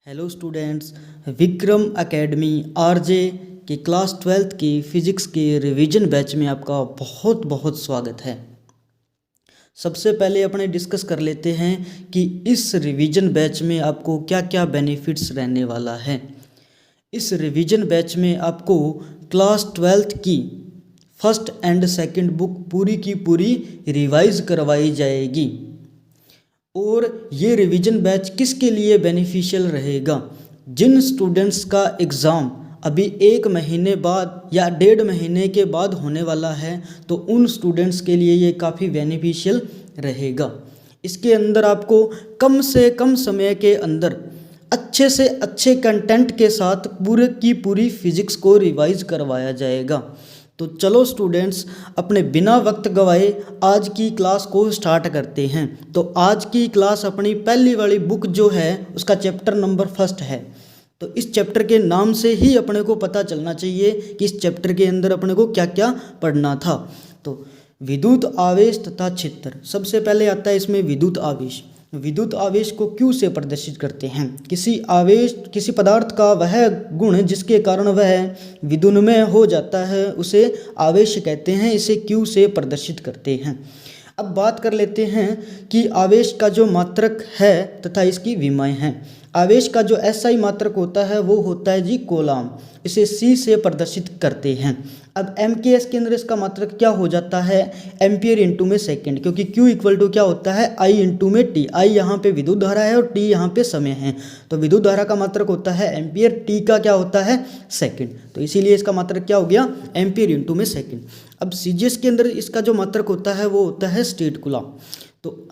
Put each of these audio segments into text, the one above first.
Hello students, Vikram academy RJ के class 12th की physics के रिवीजन बैच में आपका बहुत बहुत स्वागत है। सबसे पहले अपने डिस्कस कर लेते हैं कि इस रिवीजन बैच में आपको क्या क्या बेनिफिट्स रहने वाला है। इस रिवीजन बैच में आपको क्लास 12th की फर्स्ट एंड सेकंड बुक पूरी की पूरी रिवाइज करवाई जाएगी। और ये रिवीजन बैच किसके लिए बेनिफिशियल रहेगा? जिन स्टूडेंट्स का एग्ज़ाम अभी 1 महीने बाद या 1.5 महीने के बाद होने वाला है, तो उन स्टूडेंट्स के लिए ये काफ़ी बेनिफिशियल रहेगा। इसके अंदर आपको कम से कम समय के अंदर अच्छे से अच्छे कंटेंट के साथ पूरे की पूरी फिज़िक्स को रिवाइज करवाया जाएगा। तो चलो स्टूडेंट्स, अपने बिना वक्त गवाए आज की क्लास को स्टार्ट करते हैं। तो आज की क्लास अपनी पहली वाली बुक जो है उसका चैप्टर नंबर 1 है। तो इस चैप्टर के नाम से ही अपने को पता चलना चाहिए कि इस चैप्टर के अंदर अपने को क्या क्या पढ़ना था। तो विद्युत आवेश तथा क्षेत्र, सबसे पहले आता है इसमें विद्युत आवेश। विद्युत आवेश को क्यू से प्रदर्शित करते हैं। किसी पदार्थ का वह गुण जिसके कारण वह विद्युन्मय हो जाता है उसे आवेश कहते हैं। इसे क्यू से प्रदर्शित करते हैं। अब बात कर लेते हैं कि आवेश का जो मात्रक है तथा इसकी विमाएं हैं। आवेश का जो एसआई मात्रक होता है वो होता है जी कूलाम। इसे सी से प्रदर्शित करते हैं। अब एम के एस के अंदर इसका मात्रक क्या हो जाता है? एम्पियर इंटू में सेकंड, क्योंकि क्यू इक्वल टू क्या होता है? आई इंटू में टी। आई यहाँ पे विद्युत धारा है और टी यहाँ पे समय है। तो विद्युत धारा का मात्रक होता है एम्पियर, टी का क्या होता है? सेकंड। तो इसीलिए इसका मात्रक क्या हो गया? एम्पियर इंटू में सेकंड। अब सीजीएस के अंदर इसका जो मात्रक होता है वो होता है स्टेट कूलाम। तो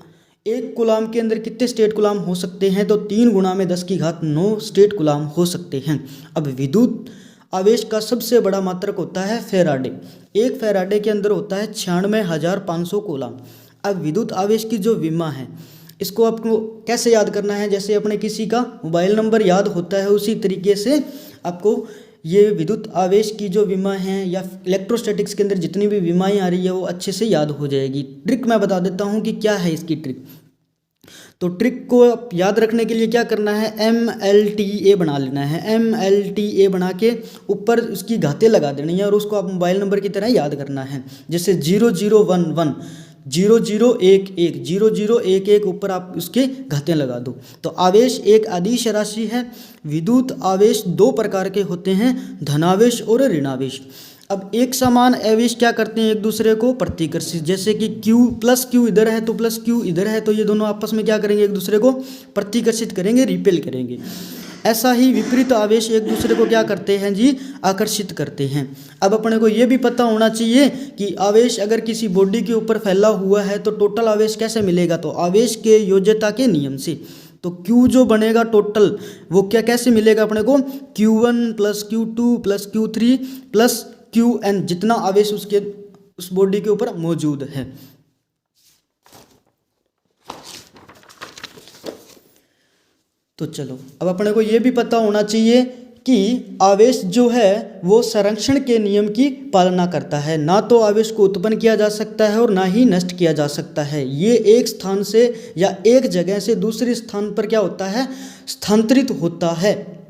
एक कूलाम के अंदर कितने स्टेट कूलाम हो सकते हैं? तो 3 गुणा में 10⁹ स्टेट कूलाम हो सकते हैं। अब विद्युत आवेश का सबसे बड़ा मात्रक होता है फेराडे। एक फेराडे के अंदर होता है 96,500 कूलाम। अब विद्युत आवेश की जो विमा है इसको आपको कैसे याद करना है? जैसे अपने किसी का मोबाइल नंबर याद होता है उसी तरीके से आपको ये विद्युत आवेश की जो विमा है या इलेक्ट्रोस्टैटिक्स के अंदर जितनी भी विमाएं आ रही है वो अच्छे से याद हो जाएगी। ट्रिक मैं बता देता हूँ कि क्या है इसकी ट्रिक। तो ट्रिक को याद रखने के लिए क्या करना है? MLTA बना लेना है। MLTA बना के ऊपर उसकी घातें लगा देनी है और उसको आप मोबाइल नंबर की तरह याद करना है। जैसे 0011 0011 0011 ऊपर आप उसके घातें लगा दो। तो आवेश एक अदिश राशि है। विद्युत आवेश 2 प्रकार के होते हैं, धनावेश और ऋणावेश। अब एक समान आवेश क्या करते हैं? एक दूसरे को प्रतिकर्षित। जैसे कि Q इधर है तो Q इधर है, तो ये दोनों आपस में क्या करेंगे? एक दूसरे को प्रतिकर्षित करेंगे, रिपेल करेंगे। ऐसा ही विपरीत आवेश एक दूसरे को क्या करते हैं जी? आकर्षित करते हैं। अब अपने को ये भी पता होना चाहिए कि आवेश अगर किसी बॉडी के ऊपर फैला हुआ है तो टोटल आवेश कैसे मिलेगा? तो आवेश के योज्यता के नियम से। तो Q जो बनेगा टोटल वो क्या कैसे मिलेगा अपने को? Q1 + Q2 + Q3 + Qn, जितना आवेश उस बॉडी के ऊपर मौजूद है। तो चलो, अब अपने को ये भी पता होना चाहिए कि आवेश जो है वो संरक्षण के नियम की पालना करता है। ना तो आवेश को उत्पन्न किया जा सकता है और ना ही नष्ट किया जा सकता है। ये एक स्थान से या एक जगह से दूसरे स्थान पर क्या होता है? स्थानांतरित होता है।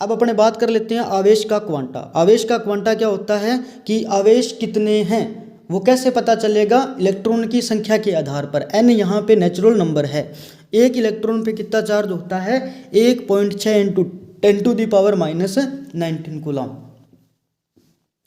अब अपने बात कर लेते हैं आवेश का क्वांटा। आवेश का क्वांटा क्या होता है कि आवेश कितने हैं वो कैसे पता चलेगा? इलेक्ट्रॉन की संख्या के आधार पर। n यहाँ पे नेचुरल नंबर है। एक इलेक्ट्रॉन पे कितना चार्ज होता है? 1.6 × 10⁻⁻19 कूलाम।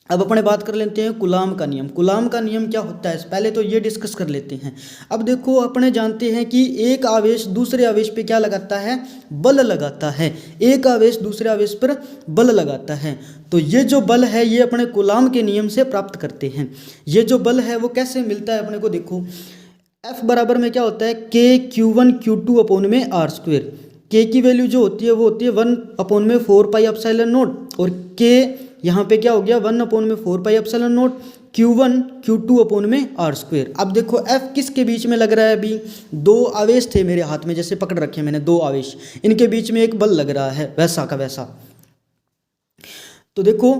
अब अपने बात कर लेते हैं कूलाम का नियम। कूलाम का नियम क्या होता है पहले तो ये डिस्कस कर लेते हैं। अब देखो, अपने जानते हैं कि एक आवेश दूसरे आवेश पे क्या लगाता है? बल लगाता है। एक आवेश दूसरे आवेश पर बल लगाता है। तो ये जो बल है ये अपने कूलाम के नियम से प्राप्त करते हैं। ये जो बल है वो कैसे मिलता है अपने को? देखो, F बराबर में क्या होता है? KQ1 Q2/r²। K की वैल्यू जो होती है वो होती है 1/4πε0 और K यहाँ पे क्या हो गया? 1/4πε0 Q1 Q2/r²। अब देखो F किसके बीच में लग रहा है? अभी 2 आवेश थे मेरे हाथ में, जैसे पकड़ रखे मैंने 2 आवेश, इनके बीच में एक बल लग रहा है वैसा का वैसा। तो देखो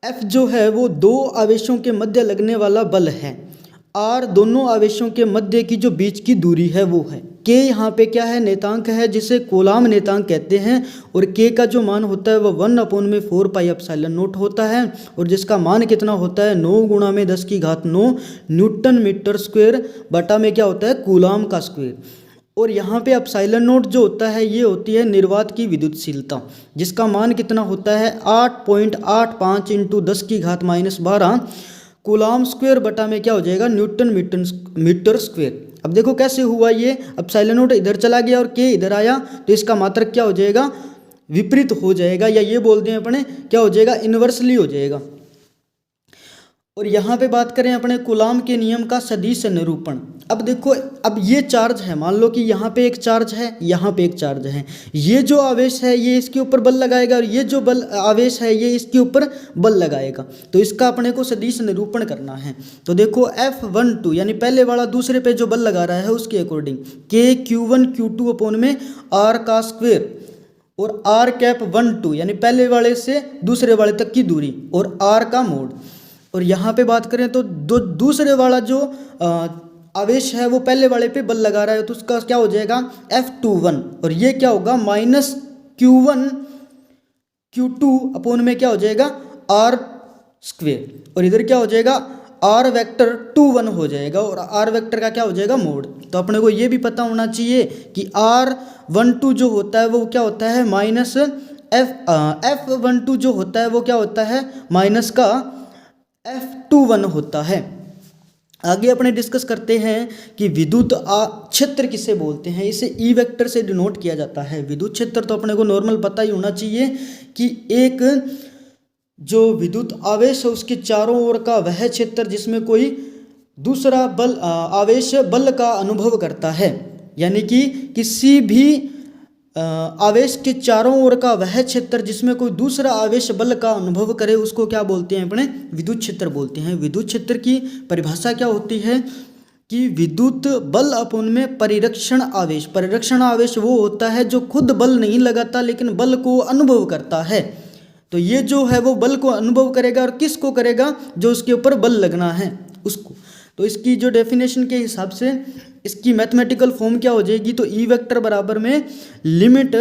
F जो है वो 2 आवेशों के मध्य लगने वाला बल है। आर दोनों आवेशों के मध्य की जो बीच की दूरी है वो है। के यहाँ पे क्या है, नेतांक है जिसे कूलाम नेतांक कहते हैं, और के का जो मान होता है वो 1/4πε0 होता है, और जिसका मान कितना होता है 9 × 10⁹ न्यूटन मीटर स्क्वायर बटा में क्या होता है कूलाम का स्क्वायर। और यहाँ पे ε0 जो होता है ये होती है निर्वात की विद्युतशीलता, जिसका मान कितना होता है 8.85 × 10⁻12 कूलाम स्क्वायर बटा में क्या हो जाएगा न्यूटन मीटर स्क्वायर। अब देखो कैसे हुआ ये, ε0 इधर चला गया और के इधर आया, तो इसका मात्रक क्या हो जाएगा, विपरीत हो जाएगा, या ये बोलते हैं अपने क्या हो जाएगा, इन्वर्सली हो जाएगा। और यहाँ पे बात करें अपने कूलाम के नियम का सदिश निरूपण। अब देखो, अब ये चार्ज है, मान लो कि यहाँ पे एक चार्ज है, यहाँ पे एक चार्ज है, ये जो आवेश है ये इसके ऊपर बल लगाएगा, और ये जो बल आवेश है ये इसके ऊपर बल लगाएगा, तो इसका अपने को सदिश निरूपण करना है। तो देखो F12 यानी पहले वाला दूसरे पे जो बल लगा रहा है उसके according K Q1 Q2 upon में R का स्क्वायर, और R⁻12 यानी पहले वाले से दूसरे वाले तक की दूरी, और R का मोड। और यहाँ पे बात करें तो दूसरे वाला जो आवेश है वो पहले वाले पे बल लगा रहा है, तो उसका क्या हो जाएगा F21, और ये क्या होगा -Q1 Q2 अपॉन में क्या हो जाएगा R स्क्वेयर, और इधर क्या हो जाएगा R⁻21 हो जाएगा, और R वेक्टर का क्या हो जाएगा मोड। तो अपने को ये भी पता होना चाहिए कि R12 जो होता है वो क्या होता है F12 जो होता है वो क्या होता है माइनस का F21 होता है। आगे अपने डिस्कस करते हैं कि विद्युत क्षेत्र किसे बोलते हैं, इसे ई वेक्टर से डिनोट किया जाता है। विद्युत क्षेत्र तो अपने को नॉर्मल पता ही होना चाहिए कि एक जो विद्युत आवेश है उसके चारों ओर का वह क्षेत्र जिसमें कोई दूसरा बल आवेश बल का अनुभव करता है, यानी कि किसी भी आवेश के चारों ओर का वह क्षेत्र जिसमें कोई दूसरा आवेश बल का अनुभव करे उसको क्या बोलते हैं अपने विद्युत क्षेत्र बोलते हैं। विद्युत क्षेत्र की परिभाषा क्या होती है कि विद्युत बल अपन में परिरक्षण आवेश, परिरक्षण आवेश वो होता है जो खुद बल नहीं लगाता लेकिन बल को अनुभव करता है। तो ये जो है वो बल को अनुभव करेगा, और किसको करेगा, जो उसके ऊपर बल लगना है उसको। तो इसकी जो डेफिनेशन के हिसाब से इसकी मैथमेटिकल फॉर्म क्या हो जाएगी, तो ई वेक्टर बराबर में limit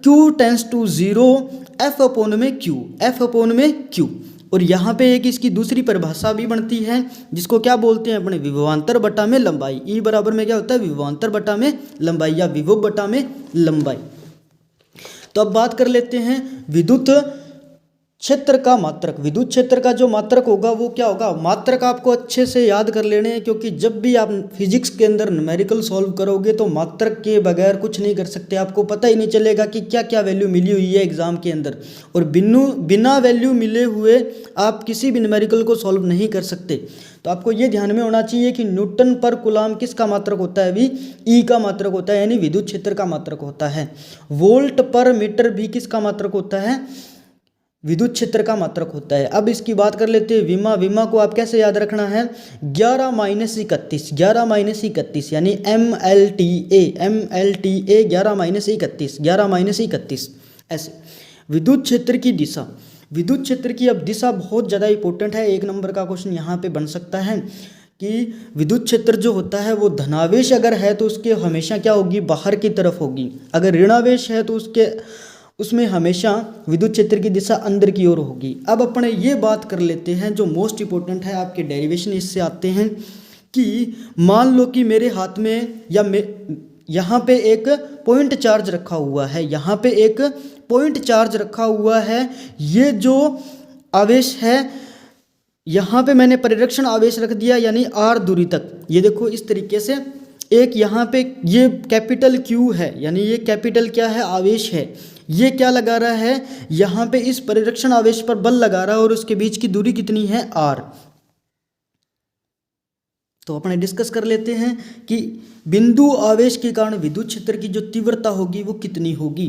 Q tends to 0 F upon में Q, F अपॉन में Q। और यहाँ पे एक इसकी दूसरी परिभाषा भी बनती है जिसको क्या बोलते हैं अपने विभवांतर बटा में लंबाई। ई बराबर में क्या होता है विभवांतर बटा में लंबाई या विभव बटा में लंबाई। तो अब बात कर लेते हैं विद्युत क्षेत्र का मात्रक। विद्युत क्षेत्र का जो मात्रक होगा वो क्या होगा, मात्रक आपको अच्छे से याद कर लेने हैं, क्योंकि जब भी आप फिजिक्स के अंदर न्यूमेरिकल सॉल्व करोगे तो मात्रक के बगैर कुछ नहीं कर सकते। आपको पता ही नहीं चलेगा कि क्या क्या वैल्यू मिली हुई है एग्जाम के अंदर, और बिना वैल्यू मिले हुए आप किसी भी न्यूमेरिकल को सॉल्व नहीं कर सकते। तो आपको ये ध्यान में होना चाहिए कि न्यूटन पर कूलाम किसका मात्रक होता है, भी ई का मात्रक होता है, यानी विद्युत क्षेत्र का मात्रक होता है। वोल्ट पर मीटर भी किसका मात्रक होता है, विद्युत क्षेत्र का मात्रक होता है। अब इसकी बात कर लेते हैं विमा। विमा को आप कैसे याद रखना है, 11-31, 11-31 यानी MLTA, 11-31 ऐसे। विद्युत क्षेत्र की दिशा, विद्युत क्षेत्र की अब दिशा बहुत ज़्यादा इंपॉर्टेंट है। 1 नंबर का क्वेश्चन यहाँ पे बन सकता है कि विद्युत क्षेत्र जो होता है वो धनावेश अगर है तो उसके हमेशा क्या होगी, बाहर की तरफ होगी। अगर ऋणावेश है तो उसमें हमेशा विद्युत क्षेत्र की दिशा अंदर की ओर होगी। अब अपने ये बात कर लेते हैं जो मोस्ट इंपॉर्टेंट है, आपके डेरिवेशन इससे आते हैं कि मान लो कि मेरे हाथ में या यहाँ पे एक पॉइंट चार्ज रखा हुआ है, यहाँ पे एक पॉइंट चार्ज रखा हुआ है। ये जो आवेश है यहाँ पे मैंने परिरक्षण आवेश रख दिया यानी R दूरी तक। ये देखो इस तरीके से एक यहाँ पे ये कैपिटल Q है, यानी ये कैपिटल क्या है आवेश है। ये क्या लगा रहा है, यहाँ पे इस परिरक्षण आवेश पर बल लगा रहा है, और उसके बीच की दूरी कितनी है R। तो अपने डिस्कस कर लेते हैं कि बिंदु आवेश के कारण विद्युत क्षेत्र की जो तीव्रता होगी वो कितनी होगी।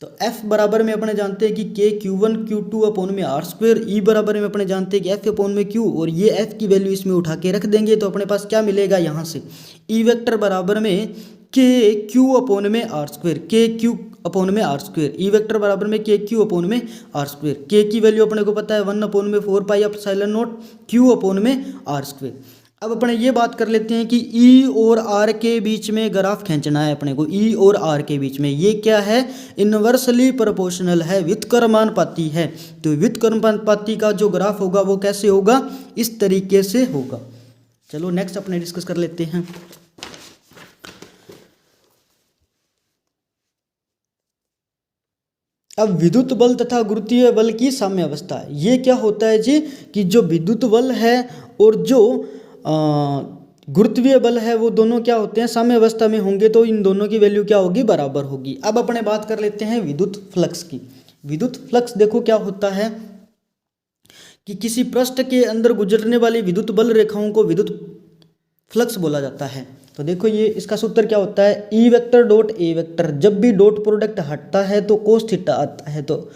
तो F बराबर में अपने जानते हैं कि K Q1 Q2 अपॉन में R स्क्वायर। E बराबर में अपने जानते हैं कि F अपॉन में Q, और ये F की वैल्यू इसमें उठा के रख देंगे तो अपने पास क्या मिलेगा यहाँ से, E वेक्टर बराबर में K Q अपॉन में R square, K Q upon में R स्क्वायर। E वेक्टर बराबर में K Q अपॉन में R स्क्वायर। K की वैल्यू अपने को पता है 1/4πε0 Q अपॉन में R स्क्वायर। अब अपने ये बात कर लेते हैं कि ई और आर के बीच में ग्राफ खींचना है अपने को। ई और आर के बीच में ये क्या है, इन्वर्सली प्रोपोर्शनल है, व्युत्क्रमानुपाती है। तो व्युत्क्रमानुपाती का जो ग्राफ होगा वो कैसे होगा, इस तरीके से होगा। चलो नेक्स्ट अपने डिस्कस कर लेते हैं। अब विद्युत बल तथा गुरुत्वीय बल की साम्य अवस्था, ये क्या होता है जी, कि जो विद्युत बल है और जो गुरुत्वीय बल है वो दोनों क्या होते हैं, साम्य अवस्था में होंगे तो इन दोनों की वैल्यू क्या होगी, बराबर होगी। अब अपने बात कर लेते हैं विद्युत फ्लक्स की। विद्युत फ्लक्स देखो क्या होता है कि किसी पृष्ठ के अंदर गुजरने वाली विद्युत बल रेखाओं को विद्युत फ्लक्स बोला जाता है। तो देखो ये इसका सूत्र क्या होता है, E vector dot A vector, जब भी डॉट प्रोडक्ट हटता है तो कोस थीटा आता है, तो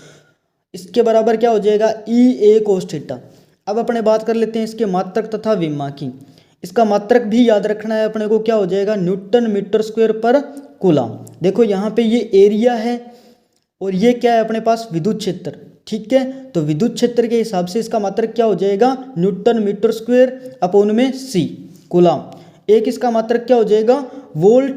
इसके बराबर क्या हो जाएगा, ई ए कोस थीटा। अब अपने बात कर लेते हैं इसके मात्रक तथा विमा की। इसका मात्रक भी याद रखना है अपने को, क्या हो जाएगा, न्यूटन मीटर स्क्वायर पर कूलम। देखो यहाँ पे ये एरिया है और ये क्या है अपने पास, विद्युत क्षेत्र, ठीक है। तो विद्युत क्षेत्र के हिसाब से इसका मात्रक क्या हो जाएगा, न्यूटन मीटर स्क्वायर अपॉन में सी कूलम। एक इसका मात्रक क्या हो जाएगा, वोल्ट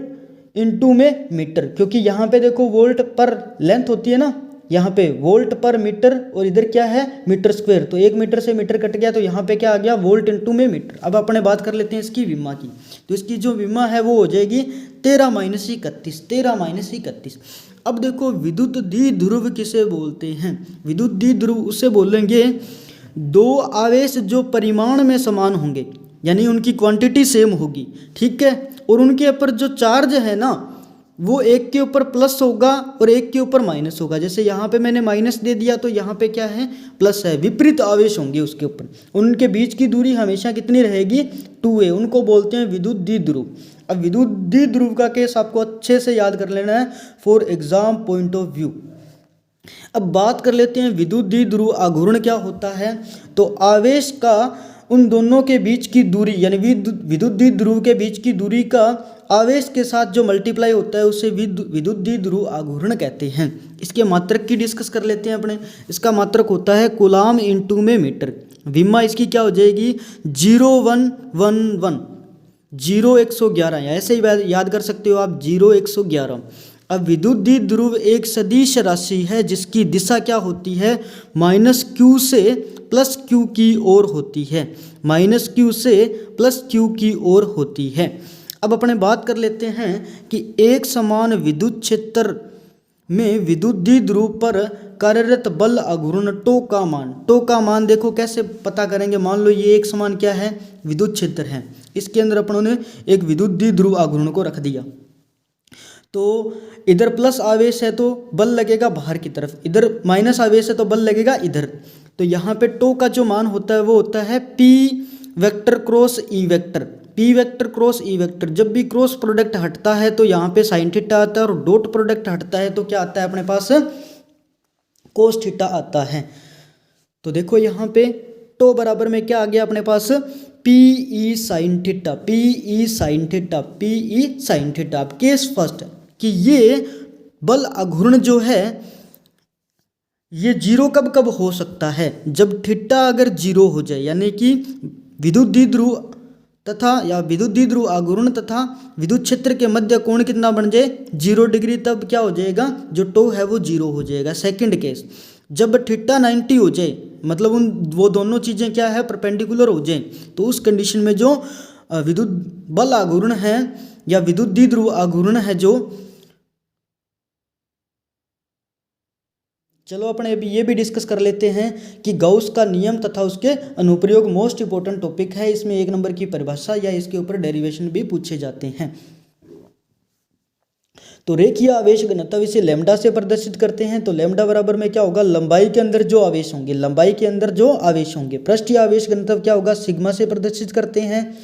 इनटू में मीटर, क्योंकि यहाँ पे देखो वोल्ट पर लेंथ होती है ना, यहाँ पे वोल्ट पर मीटर और इधर क्या है, मीटर स्क्वायर। तो 1 मीटर से मीटर कट गया तो यहाँ पे क्या आ गया, वोल्ट इनटू में मीटर। अब अपने बात कर लेते हैं इसकी विमा की। तो इसकी जो विमा है वो हो जाएगी 13 - 31, 13 - 31। अब देखो विद्युत द्विध्रुव किसे बोलते हैं, विद्युत द्विध्रुव उसे बोलेंगे दो आवेश जो परिमाण में समान होंगे, यानी उनकी क्वांटिटी सेम होगी, ठीक है, और उनके ऊपर जो चार्ज है ना वो एक के ऊपर प्लस होगा और एक के ऊपर माइनस होगा। जैसे यहाँ पे मैंने माइनस दे दिया तो यहाँ पे क्या है, प्लस है। विपरीत आवेश होंगे उसके ऊपर, उनके बीच की दूरी हमेशा कितनी रहेगी, 2a। उनको बोलते हैं विद्युत द्विध्रुव। अब विद्युत द्विध्रुव का केस आपको अच्छे से याद कर लेना है for exam point of view. अब बात कर लेते हैं विद्युत द्विध्रुव आघूर्ण क्या होता है। तो आवेश का उन दोनों के बीच की दूरी, यानी विद्युत द्विध्रुव के बीच की दूरी का आवेश के साथ जो मल्टीप्लाई होता है उसे विद्युत द्विध्रुव आघूर्ण कहते हैं। इसके मात्रक की डिस्कस कर लेते हैं अपने। इसका मात्रक होता है कूलम इनटू में मीटर। विमा इसकी क्या हो जाएगी, 0,111, 0,111, ऐसे ही याद कर सकते हो आप, 0,111। अब विद्युत द्विध्रुव एक सदिश राशि है जिसकी दिशा क्या होती है, -q से +q की ओर होती है, -q से +q की ओर होती है। अब अपने बात कर लेते हैं कि एक समान विद्युत क्षेत्र में विद्युत द्विध्रुव पर कार्यरत बल आघूर्ण टो का मान देखो कैसे पता करेंगे। मान लो ये एक समान क्या है, विद्युत क्षेत्र है, इसके अंदर अपनों ने एक विद्युत द्विध्रुव आघूर्ण को रख दिया। तो इधर प्लस आवेश है तो बल लगेगा बाहर की तरफ, इधर माइनस आवेश है तो बल लगेगा इधर। तो यहाँ पे टो का जो मान होता है वो होता है P vector cross E vector, P vector cross E vector. जब भी क्रॉस प्रोडक्ट हटता है तो यहाँ पे साइन थीटा आता है, और डॉट प्रोडक्ट हटता है तो क्या आता है अपने पास, कोस थीटा आता है। तो देखो यहाँ पे टो बराबर में क्या आ गया अपने पास, PE sine theta, PE sine theta, PE sine theta. अब केस फर्स्ट कि ये बल आघूर्ण जो है ये जीरो कब कब हो सकता है, जब थीटा अगर जीरो हो जाए, यानी कि विद्युत द्विध्रुव तथा या विद्युत द्विध्रुव आघूर्ण तथा विद्युत क्षेत्र के मध्य कोण कितना बन जाए, 0 डिग्री। तब क्या हो जाएगा, जो टो है वो जीरो हो जाएगा। सेकंड केस, जब थीटा 90 हो जाए, मतलब वो दोनों चीज़ें क्या है, परपेंडिकुलर हो जाए, तो उस कंडीशन में जो विद्युत बल आघूर्ण है या विद्युत द्विध्रुव आघूर्ण है जो, चलो अपने अभी ये भी डिस्कस कर लेते हैं कि गाउस का नियम तथा उसके अनुप्रयोग मोस्ट इंपॉर्टेंट टॉपिक है। इसमें 1 नंबर की परिभाषा या इसके ऊपर डेरिवेशन भी पूछे जाते हैं। तो रेखीय आवेश घनत्व इसे लैम्डा से प्रदर्शित करते हैं। तो लैम्डा बराबर में क्या होगा, लंबाई के अंदर जो आवेश होंगे, लंबाई के अंदर जो आवेश होंगे। पृष्ठीय आवेश घनत्व क्या होगा, सिग्मा से प्रदर्शित करते हैं,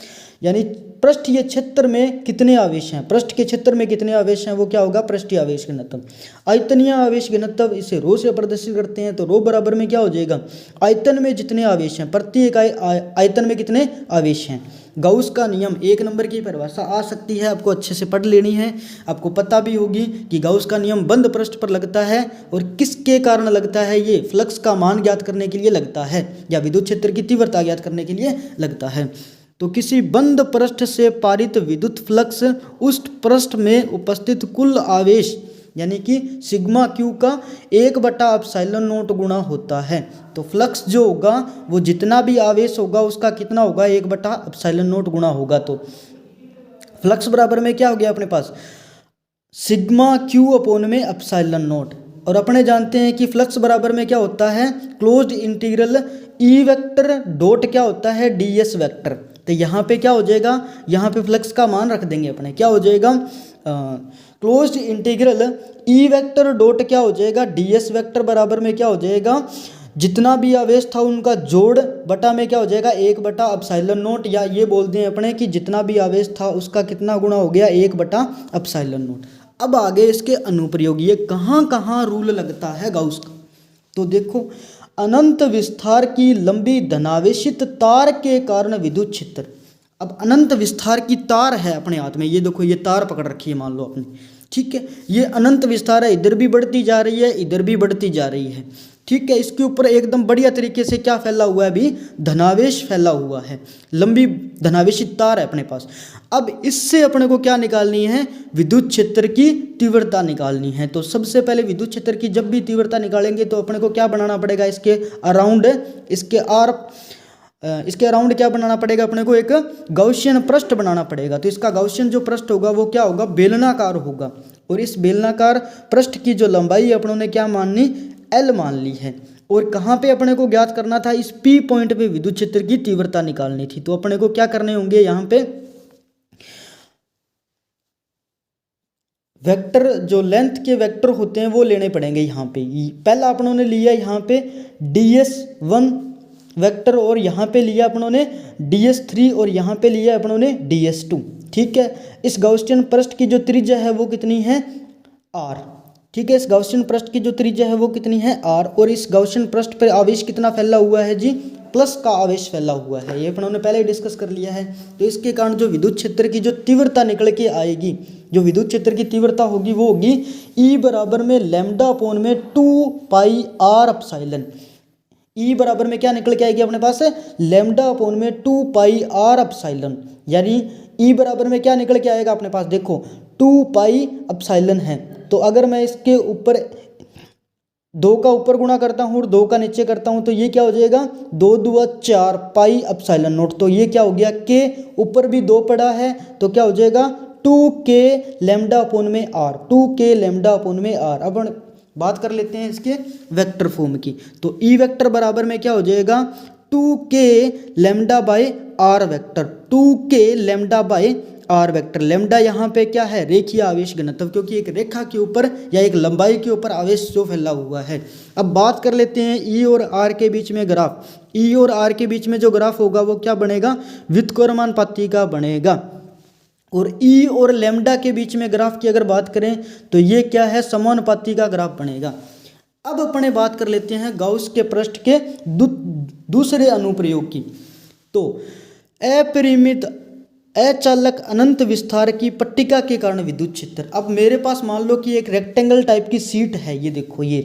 यानी पृष्ठीय क्षेत्र में कितने आवेश हैं, पृष्ठ के क्षेत्र में कितने आवेश हैं वो क्या होगा, पृष्ठीय आवेश घनत्व। आयतनीय आवेश घनत्व इसे रो से प्रदर्शित करते हैं। तो रो बराबर में क्या हो जाएगा, आयतन में जितने आवेश हैं, प्रति इकाई आयतन में कितने आवेश हैं। गाउस का नियम 1 नंबर की परिभाषा आ सकती है, आपको अच्छे से पढ़ लेनी है। आपको पता भी होगी कि गाउस का नियम बंद पृष्ठ पर लगता है और किसके कारण लगता है, ये फ्लक्स का मान ज्ञात करने के लिए लगता है या विद्युत क्षेत्र की तीव्रता ज्ञात करने के लिए लगता है। तो किसी बंद पृष्ठ से पारित विद्युत फ्लक्स उस पृष्ठ में उपस्थित कुल आवेश यानी कि सिग्मा क्यू का 1/ε0 गुणा होता है। तो फ्लक्स जो होगा वो जितना भी आवेश होगा उसका कितना होगा 1/ε0 गुणा होगा। तो फ्लक्स बराबर में क्या हो गया अपने पास सिग्मा क्यू अपॉन में ε0। और अपने जानते हैं कि फ्लक्स बराबर में क्या होता है closed integral E vector dot क्या होता है ds वेक्टर। तो यहाँ पे क्या हो जाएगा यहाँ पे फ्लक्स का मान रख देंगे अपने क्या हो जाएगा closed integral E vector dot क्या हो जाएगा ds वेक्टर बराबर में क्या हो जाएगा जितना भी आवेश था उनका जोड़ बटा में क्या हो जाएगा 1/ε0 या ये बोलते हैं अपने कि जितना भी आवेश था उसका कितना गुणा हो गया 1/ε0। अब आगे इसके अनुप्रयोग ये कहाँ कहाँ रूल लगता है गाउस का। तो देखो अनंत विस्तार की लंबी धनावेशित तार के कारण विद्युत क्षेत्र। अब अनंत विस्तार की तार है अपने हाथ में ये देखो ये तार पकड़ रखी है मान लो अपनी ठीक है ये अनंत विस्तार है इधर भी बढ़ती जा रही है इधर भी बढ़ती जा रही है ठीक है। इसके ऊपर एकदम बढ़िया तरीके से क्या फैला हुआ है अभी धनावेश फैला हुआ है लंबी धनावेशित तार है अपने पास। अब इससे अपने को क्या निकालनी है विद्युत क्षेत्र की तीव्रता निकालनी है। तो सबसे पहले विद्युत क्षेत्र की जब भी तीव्रता निकालेंगे तो अपने को क्या बनाना पड़ेगा इसके अराउंड इसके अराउंड क्या बनाना पड़ेगा अपने को एक गॉसियन पृष्ठ बनाना पड़ेगा। तो इसका गॉसियन जो पृष्ठ होगा वो क्या होगा बेलनाकार होगा और इस बेलनाकार पृष्ठ की जो लंबाई अपनों ने क्या माननी L मान ली है। और कहाँ पे अपने को ज्ञात करना था इस P पॉइंट पे विद्युत क्षेत्र की तीव्रता निकालनी थी। तो अपने को क्या करने होंगे यहाँ पे वेक्टर जो लेंथ के वेक्टर होते हैं वो लेने पड़ेंगे। यहाँ पे पहला अपनों ने लिया यहाँ पे ds1 वेक्टर और यहाँ पे लिया अपनों ने ds3 और यहाँ पे लिया अपनों ने ds2 ठीक है। इस गॉसियन पृष्ठ की जो त्रिज्या है वो कितनी है r ठीक है। इस गॉसियन पृष्ठ की जो त्रिज्या है वो कितनी है r और इस गॉसियन पृष्ठ पर आवेश कितना फैला हुआ है जी प्लस का आवेश फैला हुआ है ये अपनों ने पहले ही डिस्कस कर लिया है। तो इसके कारण जो विद्युत क्षेत्र की जो तीव्रता निकल के आएगी जो विद्युत क्षेत्र की तीव्रता होगी वो होगी E बराबर में लैम्डा अपॉन में 2πr E बराबर में क्या निकल के आएगी अपने पास लैम्डा अपॉन में 2πr यानी E बराबर में क्या निकल के आएगा अपने पास देखो 2π है। तो अगर मैं इसके ऊपर 2 का ऊपर गुणा करता हूँ और 2 का नीचे करता हूँ तो ये क्या हो जाएगा 2 दूना 4 πε0। तो ये क्या हो गया के ऊपर भी 2 पड़ा है तो क्या हो जाएगा 2k लैम्डा अपॉन में r 2k लैम्डा अपॉन में r। अब बात कर लेते हैं इसके वेक्टर फॉर्म की। तो ई वेक्टर बराबर में क्या हो जाएगा 2k lambda by r vector 2k lambda by r vector. Lambda यहाँ पे क्या है रेखीय आवेश घनत्व क्योंकि एक रेखा के ऊपर या एक लंबाई के ऊपर आवेश जो फैला हुआ है। अब बात कर लेते हैं ई और आर के बीच में ग्राफ। ई और आर के बीच में जो ग्राफ होगा वो क्या बनेगा व्युत्क्रमानुपाती का बनेगा। और ई और लैम्डा के बीच में ग्राफ की अगर बात करें तो ये क्या है समानुपाती का ग्राफ बनेगा। अब अपने बात कर लेते हैं गाउस के पृष्ठ के दूसरे अनुप्रयोग की। तो अपरिमित अचालक अनंत विस्तार की पट्टिका के कारण विद्युत क्षेत्र। अब मेरे पास मान लो कि एक रेक्टेंगल टाइप की सीट है ये देखो ये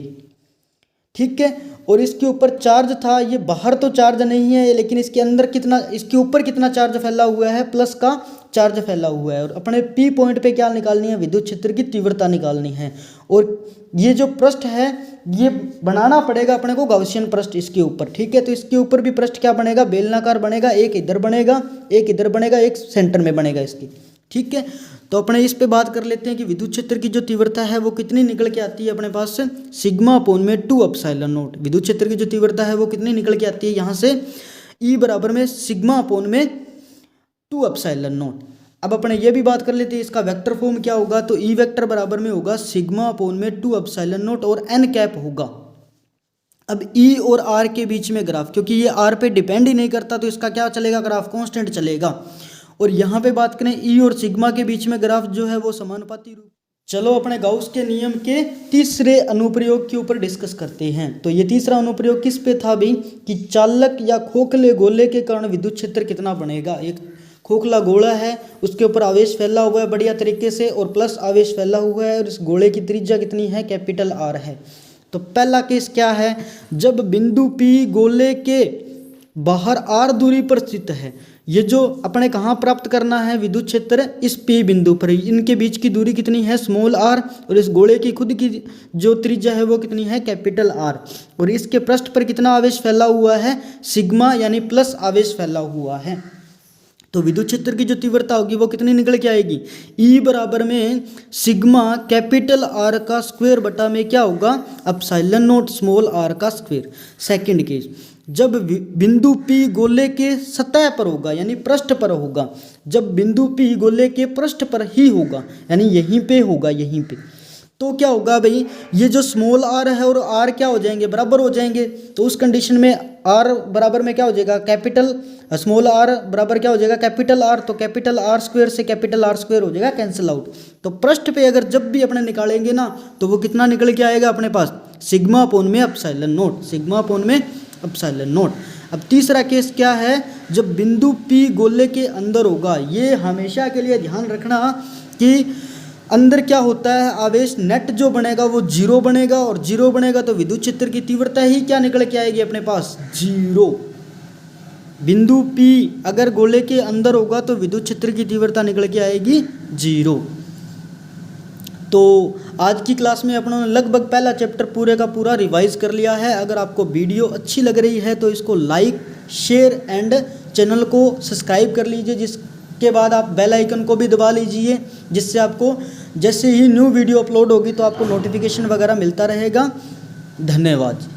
ठीक है और इसके ऊपर चार्ज था। ये बाहर तो चार्ज नहीं है लेकिन इसके अंदर कितना इसके ऊपर कितना चार्ज फैला हुआ है प्लस का चार्ज फैला हुआ है। और अपने P पॉइंट पे क्या निकालनी है विद्युत क्षेत्र की तीव्रता निकालनी है। और ये जो पृष्ठ है ये बनाना पड़ेगा अपने को गॉसियन पृष्ठ इसके ऊपर ठीक है। तो इसके ऊपर भी पृष्ठ क्या बनेगा बेलनाकार बनेगा एक इधर बनेगा एक सेंटर में बनेगा इसकी ठीक है। तो अपने इस पे बात कर लेते हैं कि विद्युत क्षेत्र की जो तीव्रता है वो कितनी निकल के आती है अपने पास से सिग्मा अपॉन में 2ε0। विद्युत क्षेत्र की जो तीव्रता है वो कितनी निकल के आती है यहाँ से E बराबर में सिग्मा अपॉन में 2ε0। अब अपने ये भी बात कर लेते हैं इसका वेक्टर फॉर्म क्या होगा। तो E वेक्टर बराबर में होगा सिग्मा अपॉन में 2ε0 और n कैप होगा। अब E और R के बीच में ग्राफ क्योंकि ये R पे डिपेंड ही नहीं करता तो इसका क्या चलेगा ग्राफ कांस्टेंट चलेगा। और यहाँ पे बात करें E और सिग्मा के बीच में ग्राफ जो है वो समानुपाती रूप। चलो अपने गाउस के नियम के तीसरे अनुप्रयोग के ऊपर डिस्कस करते हैं। तो ये तीसरा अनुप्रयोग किस पे था भाई कि चालक या खोखले गोले के कारण विद्युत क्षेत्र कितना बनेगा। एक खोखला गोला है उसके ऊपर आवेश फैला हुआ है बढ़िया तरीके से और प्लस आवेश फैला हुआ है और इस गोले की त्रिज्या कितनी है कैपिटल R है। तो पहला केस क्या है जब बिंदु P गोले के बाहर r दूरी पर स्थित है। ये जो अपने कहाँ प्राप्त करना है विद्युत क्षेत्र, इस P बिंदु पर। इनके बीच की दूरी कितनी है, स्मॉल r, और इस गोले की खुद की जो त्रिज्या है वो कितनी है, कैपिटल R, और इसके पृष्ठ पर कितना आवेश फैला हुआ है, सिग्मा यानी प्लस आवेश फैला हुआ है। तो विद्युत क्षेत्र की जो तीव्रता होगी वो कितनी निकल के आएगी, E बराबर में सिग्मा कैपिटल R का स्क्वायर बटा में क्या होगा, एप्सिलॉन नॉट स्मॉल r का स्क्वायर। सेकंड केस, जब बिंदु P गोले के सतह पर होगा यानी पृष्ठ पर होगा, जब बिंदु P गोले के पृष्ठ पर ही होगा यानी यहीं पे होगा, यहीं पे, तो क्या होगा भाई, ये जो स्मॉल r है और r क्या हो जाएंगे, बराबर हो जाएंगे। तो उस कंडीशन में r बराबर में क्या हो जाएगा, कैपिटल स्मॉल r बराबर क्या हो जाएगा, कैपिटल R, तो कैपिटल R स्क्वायर से कैपिटल R स्क्वायर हो जाएगा कैंसिल आउट। तो पृष्ठ पे अगर जब भी अपने निकालेंगे ना तो वो कितना निकल के आएगा अपने पास, सिग्मा अपोन में एप्सिलॉन नॉट, सिग्मा अपोन में एप्सिलॉन नॉट। अब तीसरा केस क्या है, जब बिंदु P गोले के अंदर होगा, ये हमेशा के लिए ध्यान रखना कि अंदर क्या होता है, आवेश नेट जो बनेगा वो जीरो बनेगा, और जीरो बनेगा तो विद्युत क्षेत्र की तीव्रता ही क्या निकल के आएगी अपने पास, जीरो। बिंदु P अगर गोले के अंदर होगा तो विद्युत क्षेत्र की तीव्रता निकल के आएगी जीरो। तो आज की क्लास में अपनों ने लगभग पहला चैप्टर पूरे का पूरा रिवाइज कर लिया है। अगर आपको वीडियो अच्छी लग रही है तो इसको लाइक, शेयर एंड चैनल को सब्सक्राइब कर लीजिए, जिसके बाद आप बेल आइकन को भी दबा लीजिए, जिससे आपको जैसे ही न्यू वीडियो अपलोड होगी तो आपको नोटिफिकेशन वगैरह मिलता रहेगा। धन्यवाद।